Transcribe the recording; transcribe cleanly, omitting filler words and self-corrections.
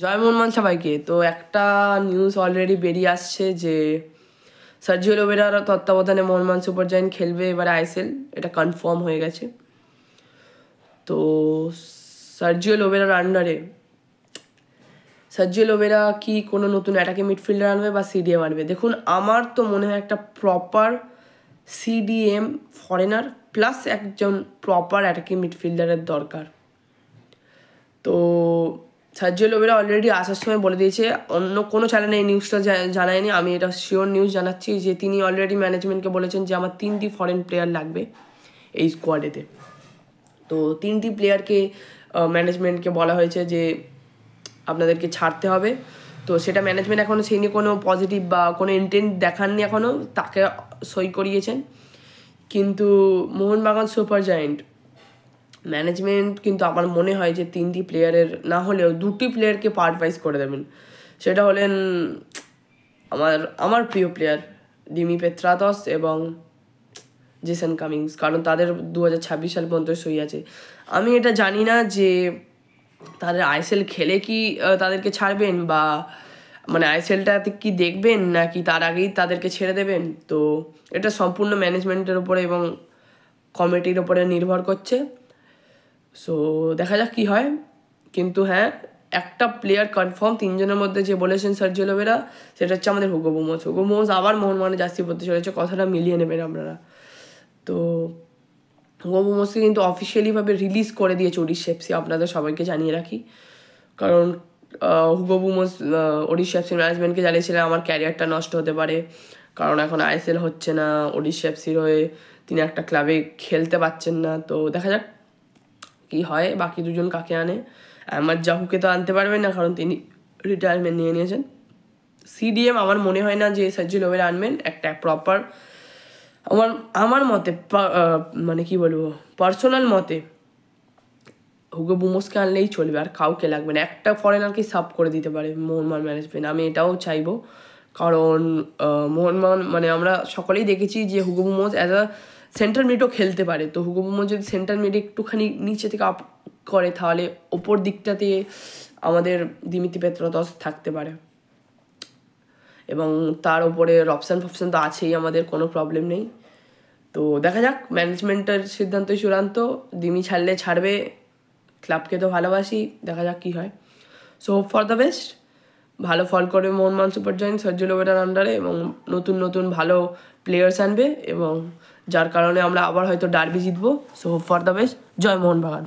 জয় মোহনবাগান সবাইকে। তো একটা নিউজ অলরেডি বেরিয়ে আসছে যে সার্জিও লোবেরার তত্ত্বাবধানে মোহনবাগান সুপার জায়ান্ট খেলবে এবার আইএসএল, এটা কনফার্ম হয়ে গেছে। তো সার্জিও লোবেরার আন্ডারে সার্জিও লোবেরা কি কোনো নতুন অ্যাটাকিং মিডফিল্ডার আনবে বা সিডিএম আনবে? দেখুন, আমার তো মনে হয় একটা প্রপার সিডিএম ফরেনার প্লাস একজন প্রপার অ্যাটাকিং মিডফিল্ডারের দরকার। তো সার্জিও লোবেরা অলরেডি আসার সময় বলে দিয়েছে, অন্য কোনো চ্যানেলে এই নিউজটা জানায়নি, আমি এটা শিওর নিউজ জানাচ্ছি যে তিনি অলরেডি ম্যানেজমেন্টকে বলেছেন যে আমার 3টি ফরেন প্লেয়ার লাগবে এই স্কোয়াডেতে। তো 3টি প্লেয়ারকে ম্যানেজমেন্টকে বলা হয়েছে যে আপনাদেরকে ছাড়তে হবে। তো সেটা ম্যানেজমেন্ট এখনও সেই নিয়ে কোনো পজিটিভ বা কোনো ইন্টেন্ট দেখাননি, এখনও তাকে সই করিয়েছেন। কিন্তু মোহনবাগান সুপার জায়ান্ট ম্যানেজমেন্ট কিন্তু আমার মনে হয় যে 3টি প্লেয়ারের না হলেও 2টি প্লেয়ারকে পার্ট ওয়াইজ করে দেবেন। সেটা হলেন আমার প্রিয় প্লেয়ার ডিমি পেত্রাতস এবং জেসন কামিংস, কারণ তাদের 2026 সাল পর্যন্ত সই আছে। আমি এটা জানি না যে তাদের আইএসএল খেলে কি তাদেরকে ছাড়বেন বা মানে আইএসএলটাতে কি দেখবেন নাকি তার আগেই তাদেরকে ছেড়ে দেবেন। তো এটা সম্পূর্ণ ম্যানেজমেন্টের উপরে এবং কমিটির উপরে নির্ভর করছে। সো দেখা যাক কী হয়। কিন্তু হ্যাঁ, একটা প্লেয়ার কনফার্ম 3জনের মধ্যে যে বলেছেন সার্জিও লোবেরা, সেটা হচ্ছে আমাদের হুগো বুমোস আবার মোহনবাগানে জার্সি পড়তে চলেছে, কথাটা মিলিয়ে নেবেন আপনারা। তো হুগো বুমোসকে কিন্তু অফিসিয়ালিভাবে রিলিজ করে দিয়েছে ওডিশা এফসি, আপনাদের সবাইকে জানিয়ে রাখি। কারণ হুগো বুমোস ওডিশা এফসির ম্যানেজমেন্টকে জানিয়েছিলেন আমার ক্যারিয়ারটা নষ্ট হতে পারে, কারণ এখন আইএসএল হচ্ছে না, ওডিশা এফসির হয়ে তিনি একটা ক্লাবে খেলতে পারছেন না। তো দেখা যাক কি হয়, বাকি দুজন কাকে আনে। আমার জাহুকে তো আনতে পারবেন না, কারণ তিনি রিটায়ারমেন্ট নিয়ে নিয়েছেন। সিডিএম আমার মনে হয় না যে সার্জিও লোবেরা আনবেন। একটা প্রপার আমার মতে মানে কি বলবো, পার্সোনাল মতে হুগো বুমোসকে আনলেই চলবে, আর কাউকে লাগবে না। একটা ফরেনারকে সাব করে দিতে পারে মোহনবাগান ম্যানেজমেন্ট, আমি এটাও চাইবো। কারণ মোহনবাগান মানে আমরা সকলেই দেখেছি যে Hugo Boumous as a centre মিডও খেলতে পারে। তো হুগো বুমোস যদি সেন্টার মিডে একটুখানি নিচে থেকে আপ করে, তাহলে ওপর দিকটাতে আমাদের দিমিত্রি পেত্রাতস থাকতে পারে, এবং তার ওপরে রপশন তো আছেই, আমাদের কোনো প্রবলেম নেই। তো দেখা যাক, ম্যানেজমেন্টের সিদ্ধান্তই চূড়ান্ত। দিমি ছাড়লে ছাড়বে, ক্লাবকে তো ভালোবাসি, দেখা যাক কী হয়। So hope for the best, ভালো ফল করবে মোহনবাগান সুপার জায়ান্ট সার্জিও লোবেরার আন্ডারে, এবং নতুন ভালো প্লেয়ার্স আনবে, এবং যার কারণে আমরা আবার হয়তো ডার্বি জিতবো। So hope for the best, জয় মোহনবাগান।